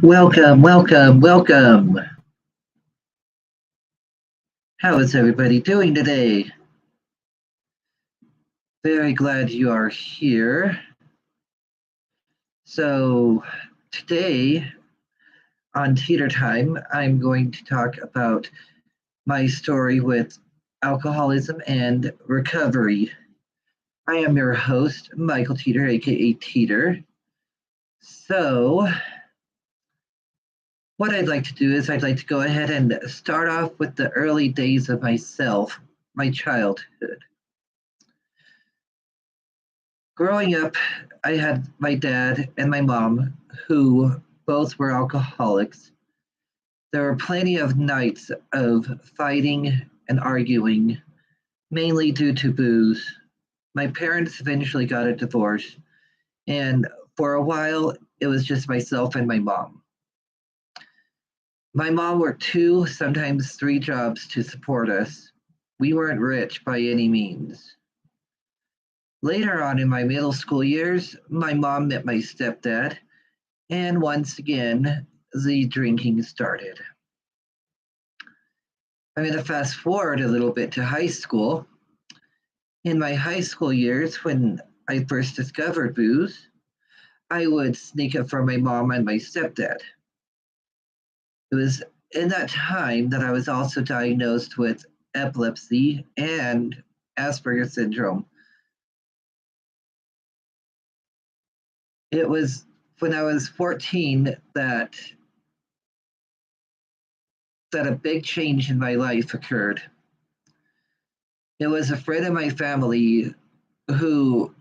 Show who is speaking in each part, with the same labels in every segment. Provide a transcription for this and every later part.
Speaker 1: Welcome, welcome, welcome. How is everybody doing today? Very glad you are here. So, today on TeetorTime, I'm going to talk about my story with alcoholism and recovery. I am your host, Michael Teeter, aka Teeter. So, what I'd like to do is I'd like to go ahead and start off with the early days of myself, my childhood. Growing up, I had my dad and my mom, who both were alcoholics. There were plenty of nights of fighting and arguing, mainly due to booze. My parents eventually got a divorce, and for a while, it was just myself and my mom. My mom worked two, sometimes three jobs to support us. We weren't rich by any means. Later on in my middle school years, my mom met my stepdad, and once again, the drinking started. I'm going to fast forward a little bit to high school. In my high school years, when I first discovered booze, I would sneak it from my mom and my stepdad. It was in that time that I was also diagnosed with epilepsy and Asperger's syndrome. It was when I was 14 that a big change in my life occurred. It was a friend of my family who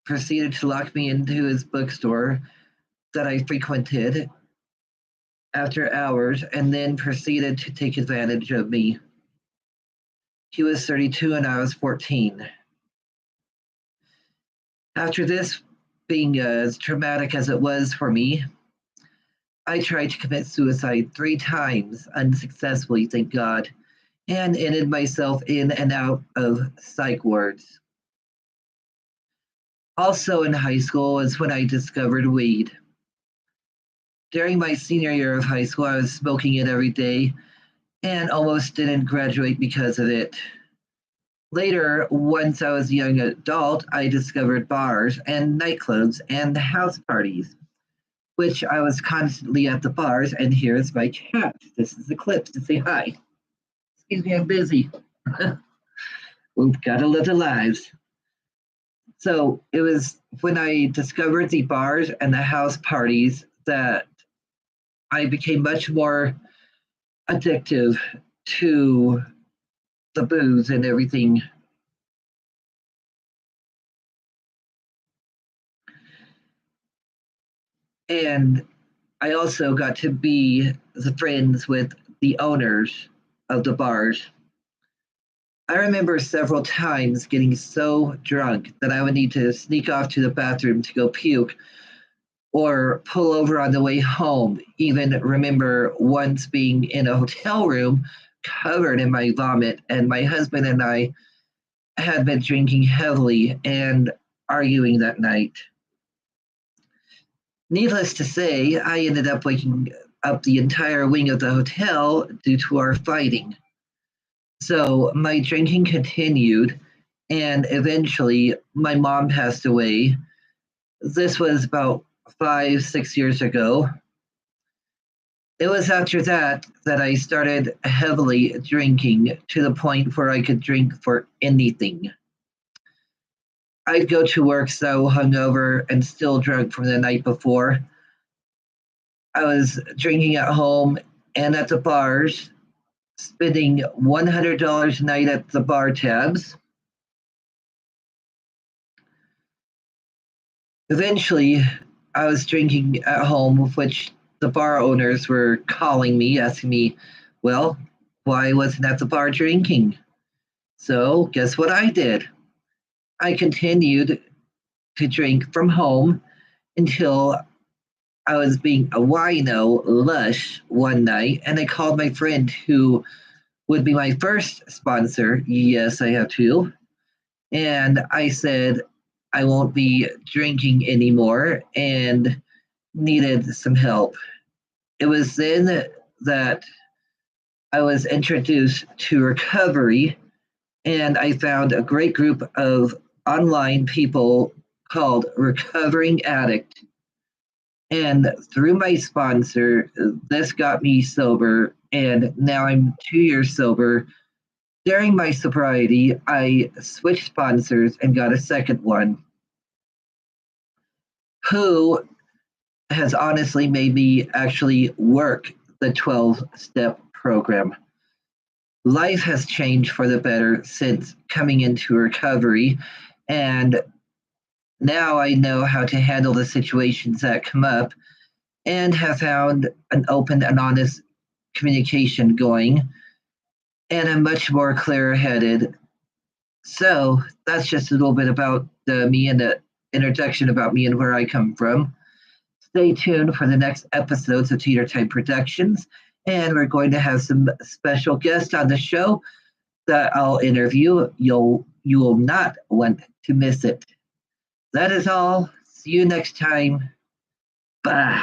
Speaker 1: proceeded to lock me into his bookstore that I frequented after hours and then proceeded to take advantage of me. He was 32 and I was 14. After this being as traumatic as it was for me, I tried to commit suicide 3 times unsuccessfully, thank God, and ended myself in and out of psych wards. Also in high school was when I discovered weed. During my senior year of high school, I was smoking it every day and almost didn't graduate because of it. Later, once I was a young adult, I discovered bars and nightclubs and house parties, which I was constantly at the bars. And here's my cat. This is Eclipse to say hi. Excuse me, I'm busy. We've got to live the lives. So it was when I discovered the bars and the house parties that I became much more addictive to the booze and everything. And I also got to be the friends with the owners of the bars. I remember several times getting so drunk that I would need to sneak off to the bathroom to go puke or pull over on the way home. Even remember once being in a hotel room covered in my vomit, and my husband and I had been drinking heavily and arguing that night. Needless to say, I ended up waking up the entire wing of the hotel due to our fighting. So my drinking continued, and eventually my mom passed away. This was about 5, 6 years ago. It was after that that I started heavily drinking to the point where I could drink for anything. I'd go to work so hungover and still drunk from the night before. I was drinking at home and at the bars, spending $100 a night at the bar tabs. Eventually, I was drinking at home, which the bar owners were calling me, asking me, well, why wasn't at the bar drinking? So, guess what I did? I continued to drink from home until I was being a wino lush one night, and I called my friend who would be my first sponsor. Yes, I have two. And I said, I won't be drinking anymore and needed some help. It was then that I was introduced to recovery, and I found a great group of online people called Recovering Addict. And through my sponsor, this got me sober, and now I'm 2 years sober. During my sobriety, I switched sponsors and got a second one who has honestly made me actually work the 12-step program. Life has changed for the better since coming into recovery, and now I know how to handle the situations that come up and have found an open and honest communication going, and I'm much more clear headed. So that's just a little bit about me and the introduction about me and where I come from. Stay tuned for the next episodes of TeetorTime Productions, and we're going to have some special guests on the show that I'll interview. You will not want to miss it. That is all. See you next time. Bye.